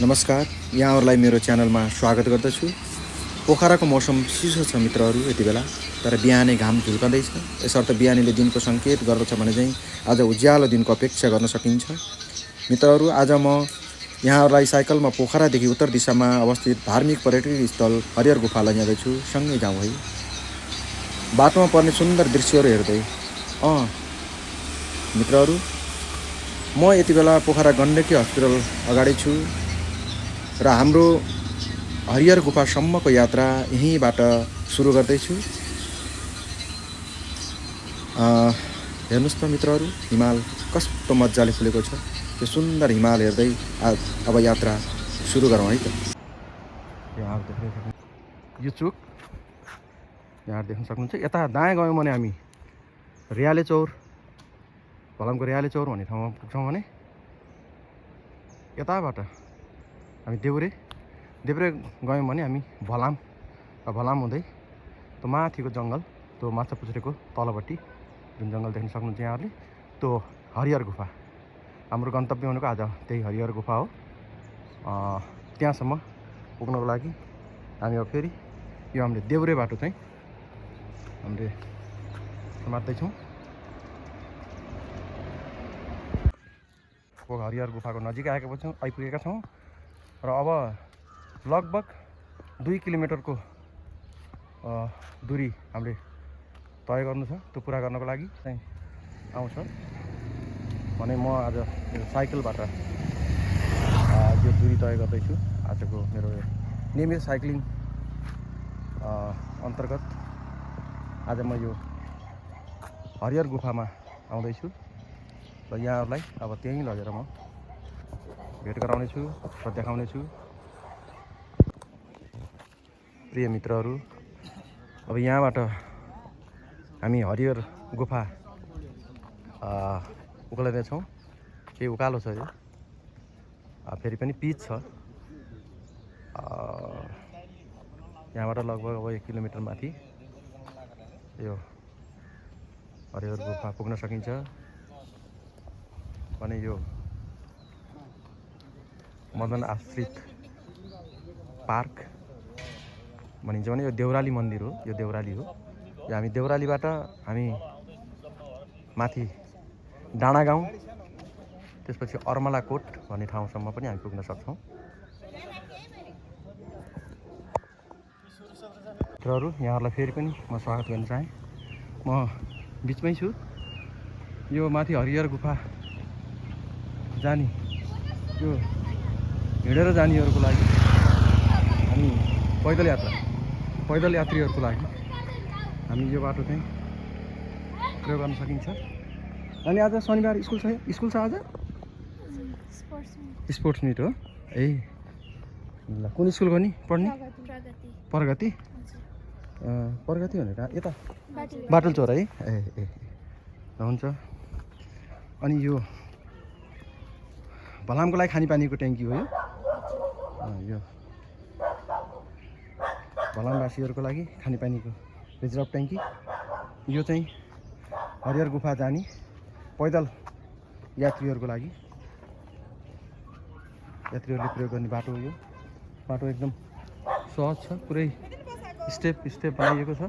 नमस्कार, यहाँहरूलाई मेरो च्यानलमा स्वागत गर्दछु। पोखराको मौसम चिसो छ मित्रहरू यति बेला, तर बिहानै घाम झुल्कँदैछ। यसर्थ बिहानीले दिनको सङ्केत गर्दछ भने चाहिँ आज उज्यालो दिनको अपेक्षा गर्न सकिन्छ। मित्रहरू, आज म यहाँहरूलाई साइकलमा पोखरादेखि उत्तर दिशामा अवस्थित धार्मिक पर्यटकीय स्थल हरिहर गुफा लैजाँदैछु। सँगै जाउँ है। बाटोमा पर्ने सुन्दर दृश्यहरू हेर्दै मित्रहरू, म यति बेला पोखरा गण्डकी हस्पिटल अगाडि छु र हाम्रो हरिहर गुफासम्मको यात्रा यहीँबाट सुरु गर्दैछु। हेर्नुहोस् त मित्रहरू, हिमाल कस्तो मजाले फुलेको छ। त्यो सुन्दर हिमाल हेर्दै अब यात्रा सुरु गरौँ है त। यो चोक यहाँ देख्न सक्नुहुन्छ। यता दायाँ गयौँ भने हामी रियाले चौर, भलामको रियाले चौर भन्ने ठाउँमा पुग्छौँ भने यताबाट हामी देब्रे गयौँ भने हामी भलाम हुँदै त्यो माथिको जङ्गल, त्यो माछापुच्छ्रेको तलपट्टि जुन जङ्गल देख्न सक्नुहुन्छ यहाँहरूले, त्यो हरिहर गुफा हाम्रो गन्तव्य भनेको आज त्यही हरिहर गुफा हो। त्यहाँसम्म पुग्नको लागि हामी अब फेरि यो हामीले देब्रे बाटो चाहिँ हामीले समात्दैछौँ। हरिहर गुफाको नजिक आइपुगेका छौँ र अब लगभग 2 किलोमिटरको दूरी हामीले तय गर्नु छ। त्यो पुरा गर्नको लागि चाहिँ आउँछ भने म आज मेरो साइकलबाट यो दूरी तय गर्दैछु। आजको मेरो नियमित साइक्लिङ अन्तर्गत आज म यो हरिहर गुफामा आउँदैछु र यहाँहरूलाई अब त्यहीँ लगेर म भेट गराउनेछु र देखाउनेछु। प्रिय मित्रहरू, अब यहाँबाट हामी हरिहर गुफा उक्लाइँदैछौँ। केही उकालो छ, यो फेरि पनि पिच छ। यहाँबाट लगभग अब 1 किलोमिटर माथि यो हरिहर गुफा पुग्न सकिन्छ भने यो मदन आश्रित पार्क भनिन्छ भने यो देउराली मन्दिर हो। यो देउराली हो। यो हामी देउरालीबाट हामी माथि डाँडा गाउँ, त्यसपछि अर्मलाकोट भन्ने ठाउँसम्म पनि हामी पुग्न सक्छौँ। मित्रहरू, यहाँहरूलाई फेरि पनि म स्वागत गर्न चाहेँ। म बिचमै छु। यो माथि हरिहर गुफा जाने, यो हिँडेर जानेहरूको लागि हामी पैदल यात्रीहरूको लागि हामी यो बाटो चाहिँ प्रयोग गर्न सकिन्छ। अनि आज शनिबार स्कुल छ आज स्पोर्ट्स मिट हो। ल, कुन स्कुलको नि पढ्ने? प्रगति भनेर यता बाटुलचौर है। ए हुन्छ। अनि यो भलामको लागि खानेपानीको ट्याङ्की हो। यो भलामवासीहरूको लागि खानेपानीको रिजर्भ ट्याङ्की। यो चाहिँ हरिहर गुफा जाने पैदल यात्रीहरूको लागि यात्रीहरूले प्रयोग गर्ने बाटो हो। यो बाटो एकदम सहज छ, पुरै स्टेप बनाइएको छ।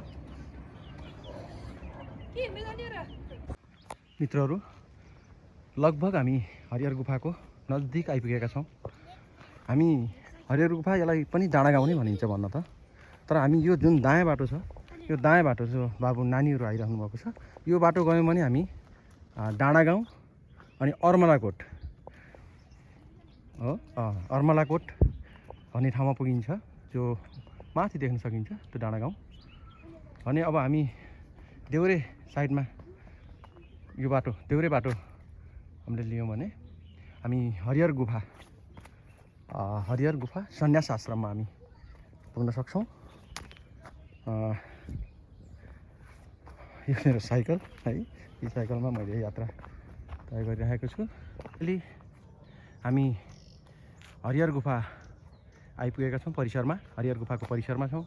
मित्रहरू, लगभग हामी हरिहर गुफाको नजिक आइपुगेका छौँ। हामी हरिहर गुफा यसलाई पनि डाँडा गाउँ नै भनिन्छ भन्न त, तर हामी यो जुन दायाँ बाटो छ, यो दायाँ बाटो जो बाबु नानीहरू आइरहनु भएको छ, यो बाटो गयौँ भने हामी डाँडा गाउँ अनि अर्मलाकोट हो। अर्मलाकोट भन्ने ठाउँमा पुगिन्छ, जो माथि देख्न सकिन्छ त्यो डाँडा गाउँ भने। अब हामी देउरे साइडमा यो बाटो, देउरे बाटो हामीले लियौँ भने हामी हरिहर गुफा सन्यास आश्रममा हामी पुग्न सक्छौँ। यो मेरो साइकल है। यो साइकलमा मैले यात्रा तय गरिरहेको छु। अहिले हामी हरिहर गुफा आइपुगेका छौँ परिसरमा। हरिहर गुफाको परिसरमा छौँ।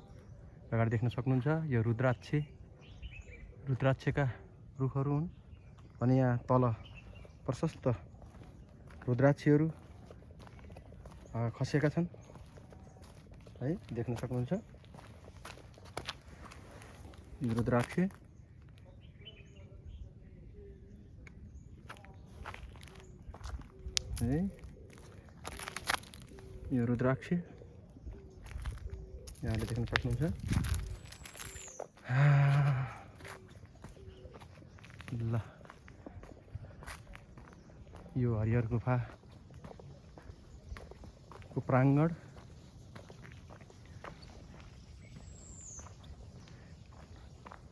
अगाडि देख्न सक्नुहुन्छ यो रुद्राक्षका रुखहरू हुन् भने यहाँ तल प्रशस्त रुद्राक्षहरू खसेका छन् है, देख्न सक्नुहुन्छ। यो रुद्राक्ष है, यो रुद्राक्ष यहाँले देख्न सक्नुहुन्छ। ल यो हरिहर गुफाको प्राङ्गण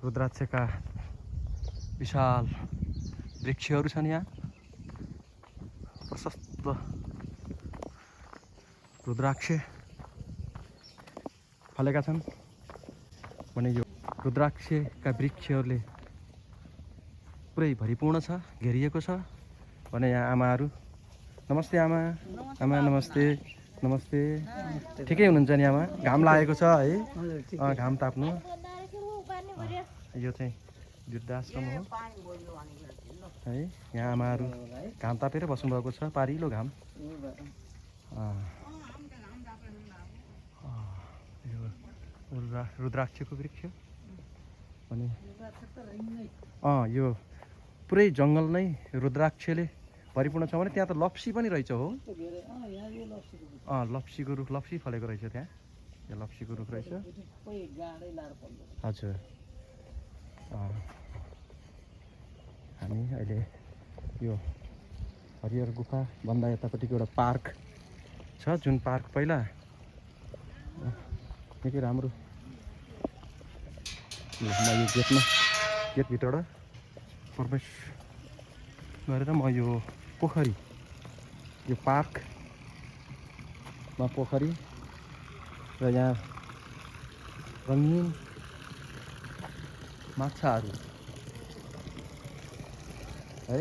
रुद्राक्षका विशाल वृक्षहरू छन्। यहाँ प्रशस्त रुद्राक्ष फलेका छन् भने यो रुद्राक्षका वृक्षहरूले पुरै भरिपूर्ण छ, घेरिएको छ भने यहाँ आमाहरू। नमस्ते आमा। आमा नमस्ते। नमस्ते। ठिकै हुनुहुन्छ नि आमा? घाम लागेको छ है? घाम ताप्नु। यो चाहिँ वृद्धाश्रम हो है। यहाँ आमाहरू घाम तापेर बस्नुभएको छ, पारिलो घाम। यो रुद्राक्षको वृक्ष अनि यो पुरै जङ्गल नै रुद्राक्षले भरिपूर्ण छ भने त्यहाँ त लप्सी पनि रहेछ हो। लप्सीको रुख, लप्सी फलेको रहेछ त्यहाँ। यो लप्सीको रुख रहेछ। हजुर। हामी अहिले यो हरिहर गुफा भन्दा यतापट्टिको एउटा पार्क छ, जुन पार्क पहिला निकै राम्रो। म यो गेटभित्रबाट प्रवेश गरेर म यो पोखरी, यो पार्कमा पोखरी र यहाँ रङ्गीन माछाहरू है।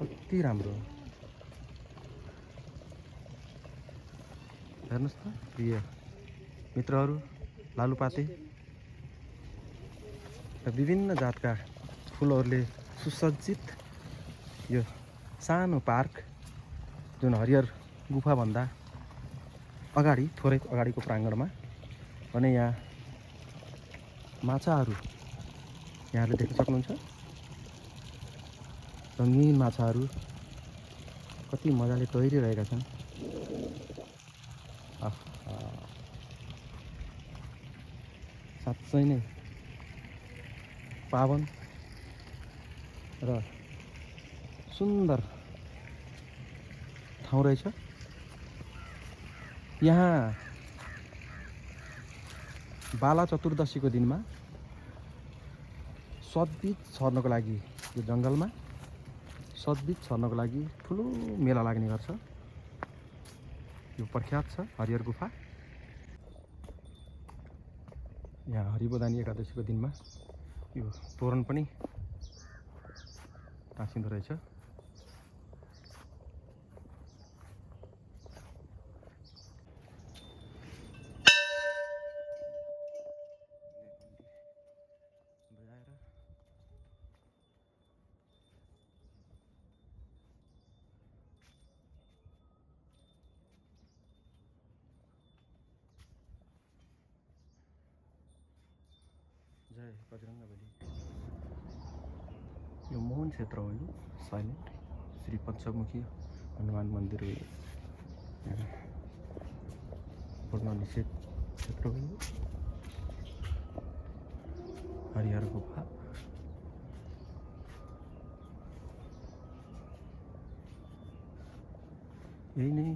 कति राम्रो हेर्नुहोस् त प्रिय मित्रहरू। लालुपाते र विभिन्न जातका फुलहरूले सुसज्जित यो सानो पार्क, जुन हरिहर गुफाभन्दा अगाडि, थोरै अगाडिको प्राङ्गणमा भने यहाँ माछाहरू यहाँले देख्न सक्नुहुन्छ। रङ्गीन माछाहरू कति मजाले तैरिरहेका छन्। साँच्चै नै पावन र सुन्दर ठाउँ रहेछ। यहाँ बाला चतुर्दशीको दिनमा सतबिज छर्नको लागि, यो जङ्गलमा सतबिज छर्नको लागि ठुलो मेला लाग्ने गर्छ। यो प्रख्यात छ हरिहर गुफा। यहाँ हरिबोधानी एकादशीको दिनमा यो तोरण पनि टाँसिँदो रहेछ। जय बजरङ्गबली। यो मोहन क्षेत्र हो, यो साइलेन्ट श्री पञ्चमुखी हनुमान मन्दिर हो। पूर्ण निषेध क्षेत्र हो हरिहर गुफा। यही नै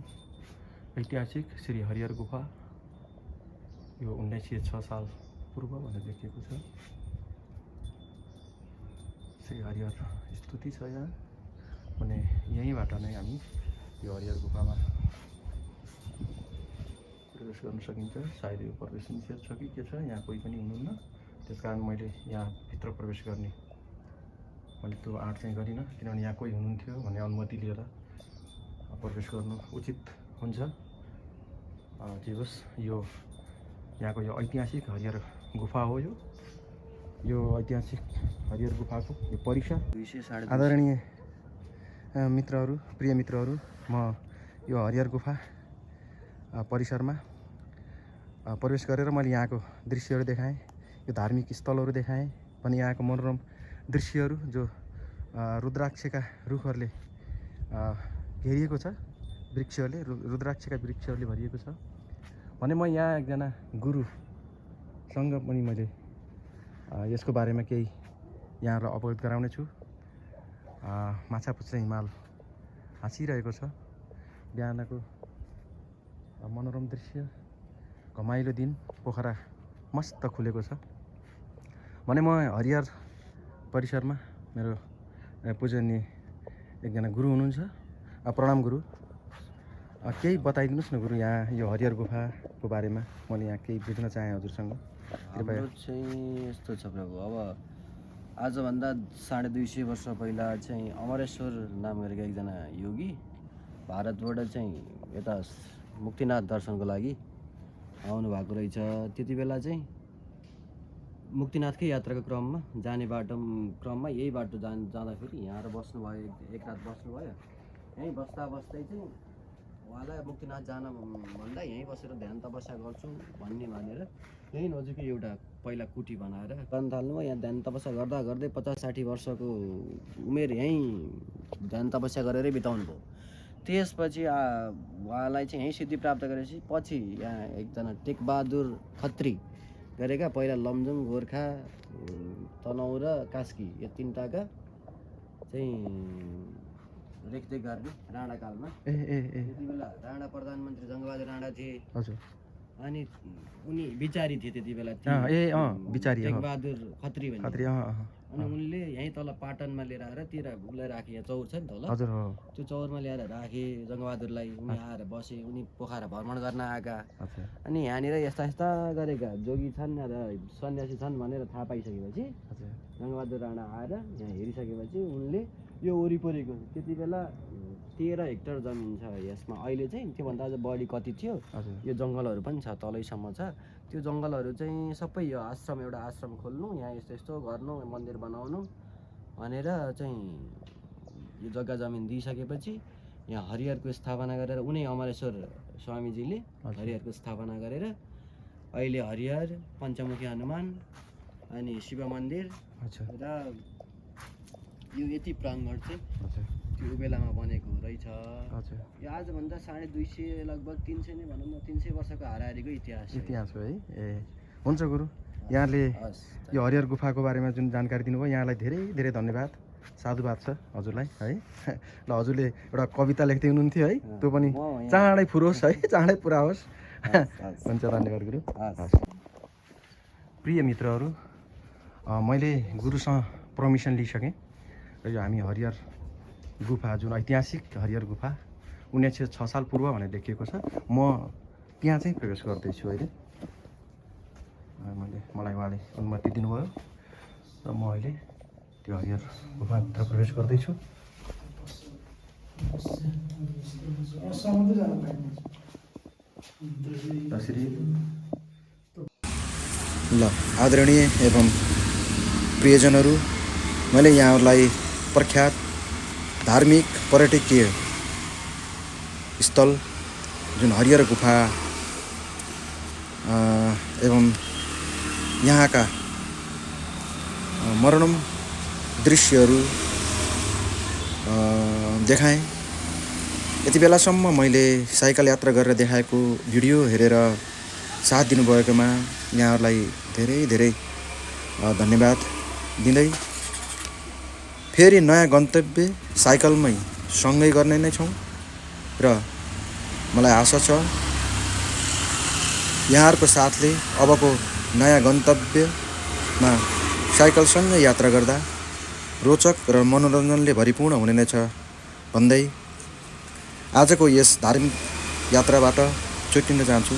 ऐतिहासिक श्री हरिहर गुफा। यो 1906 साल पूर्व भनेर लेखिएको छ। श्री हरिहर स्तुति छ यहाँ भने यहीँबाट नै हामी यो हरिहर गुफामा प्रवेश गर्न सकिन्छ। सायद यो प्रवेश निषेध छ कि के छ, यहाँ कोही पनि हुनुहुन्न, त्यस कारण मैले यहाँ भित्र प्रवेश गर्ने मैले त्यो आँट चाहिँ गरिनँ, किनभने यहाँ कोही हुनुहुन्थ्यो भने अनुमति लिएर प्रवेश गर्नु उचित हुन्छ। जे होस्, यो यहाँको यो ऐतिहासिक हरिहर गुफा हो। यो ऐतिहासिक हरिहर गुफाको यो परिसर आदरणीय मित्रहरू, प्रिय मित्रहरू, म यो हरिहर गुफा परिसरमा प्रवेश गरेर मैले यहाँको दृश्यहरू देखाएँ, यो धार्मिक स्थलहरू देखाएँ, पनि यहाँको मनोरम दृश्यहरू जो रुद्राक्षका रुखहरूले घेरिएको छ, वृक्षहरूले रुद्राक्षका वृक्षहरूले भरिएको छ भने म यहाँ एकजना गुरुसँग पनि मैले यसको बारेमा केही यहाँलाई अवगत गराउने छु। माछापुच्छ्रे हिमाल हाँसिरहेको छ, बिहानको मनोरम दृश्य, घमाइलो दिन, पोखरा मस्त खुलेको छ भने म हरिहर परिसरमा मेरो पूजनीय एकजना गुरु हुनुहुन्छ। प्रणाम गुरु, केही बताइदिनुहोस् न गुरु, यहाँ यो हरिहर गुफाको बारेमा मैले यहाँ केही बुझ्न चाहेँ हजुरसँग। हाम्रो चाहिँ यस्तो छ प्रभु, अब आजभन्दा 250 वर्ष पहिला चाहिँ अमरेश्वर नाम गरेका एकजना योगी भारतबाट चाहिँ यता मुक्तिनाथ दर्शनको लागि आउनु भएको रहेछ। त्यति बेला चाहिँ मुक्तिनाथकै यात्राको क्रममा जाने क्रममा यही बाटो जाँदाखेरि यहाँ बस्नुभयो, एक रात बस्नुभयो। यहीँ बस्दै चाहिँ उहाँलाई मुक्तिनाथ जान भन्दा यहीँ बसेर ध्यान तपस्या गर्छु भनेर यहीँ नजिकै एउटा पहिला कुटी बनाएर गर्न थाल्नुभयो। यहाँ ध्यान तपस्या गर्दा गर्दै 50-60 वर्षको उमेर यहीँ ध्यान तपस्या गरेरै बिताउनु भयो। त्यसपछि उहाँलाई चाहिँ यहीँ सिद्धि प्राप्त गरेपछि पछि यहाँ एकजना टेकबहादुर खत्री गरेका पहिला लमजुङ, गोर्खा, तनहुँ र कास्की यो तिनटाका चाहिँ रेखदेख गर्ने राणाकालमा त्यति बेला राणा प्रधानमन्त्री जङ्गबहादुर राणा थिए। हजुर। अनि उनी विचारी थिए त्यति बेला, टेकबहादुर खत्री भन्ने। अनि उनले यहीँ तल पाटनमा लिएर आएर उसलाई राखे, यहाँ चौर छ नि तल, त्यो चौरमा ल्याएर राखे जङ्गबहादुरलाई। उनी आएर बसे, उनी पोखरा भ्रमण गर्न आएका। अनि यहाँनिर यस्ता गरेका जोगी छन् र सन्यासी छन् भनेर थाहा पाइसकेपछि जङ्गबहादुर राणा आएर यहाँ हेरिसकेपछि उनले यो वरिपरिको त्यति बेला 13 हेक्टर जमिन छ यसमा। अहिले चाहिँ त्योभन्दा अझ बढी कति थियो, यो जङ्गलहरू पनि छ, तलैसम्म छ। त्यो जङ्गलहरू चाहिँ सबै यो एउटा आश्रम खोल्नु, यहाँ यस्तो गर्नु, मन्दिर बनाउनु भनेर चाहिँ यो जग्गा जमिन दिइसकेपछि यहाँ हरिहरको स्थापना गरेर उनी अमरेश्वर स्वामीजीले हरिहरको स्थापना गरेर अहिले हरिहर, पञ्चमुखी हनुमान अनि शिव मन्दिर र यो यति प्राङ्गण चाहिँ त्यो बेलामा बनेको रहेछ। यो आजभन्दा 250 लगभग 300 नै भनौँ न, 300 वर्षको हाराहारीको इतिहास हो है। ए हुन्छ गुरु, यहाँले यो हरिहर गुफाको बारेमा जुन जानकारी दिनुभयो यहाँलाई धेरै धेरै धन्यवाद, साधुवाद छ हजुरलाई है। ल हजुरले एउटा कविता लेख्दै हुनुहुन्थ्यो है, त्यो पनि चाँडै फुरोस् है, चाँडै पुरा होस्। हुन्छ, धन्यवाद गुरु। प्रिय मित्रहरू, मैले गुरुसँग पर्मिसन लिइसकेँ र यो हामी हरिहर गुफा जुन ऐतिहासिक हरिहर गुफा 1906 साल पूर्व भनेर लेखिएको छ, म त्यहाँ चाहिँ प्रवेश गर्दैछु अहिले। मलाई उहाँले अनुमति दिनुभयो र म अहिले त्यो हरिहर गुफाभित्र प्रवेश गर्दैछु। ल आदरणीय एवं प्रियजनहरू, मैले यहाँहरूलाई प्रख्यात धार्मिक पर्यटकीय स्थल जुन हरिहर गुफा एवं यहाँका मनोरम दृश्यहरू देखाएँ। यति बेलासम्म मैले साइकल यात्रा गरेर देखाएको भिडियो हेरेर साथ दिनुभएकोमा यहाँहरूलाई धेरै धेरै धन्यवाद दिँदै फेरि नयाँ गन्तव्य साइकलमै सँगै गर्ने नै छौँ र मलाई आशा छ यहाँहरूको साथले अबको नयाँ गन्तव्यमा साइकलसँगै यात्रा गर्दा रोचक र मनोरञ्जनले भरिपूर्ण हुने नै छ भन्दै आजको यस धार्मिक यात्राबाट छुट्टिन चाहन्छु।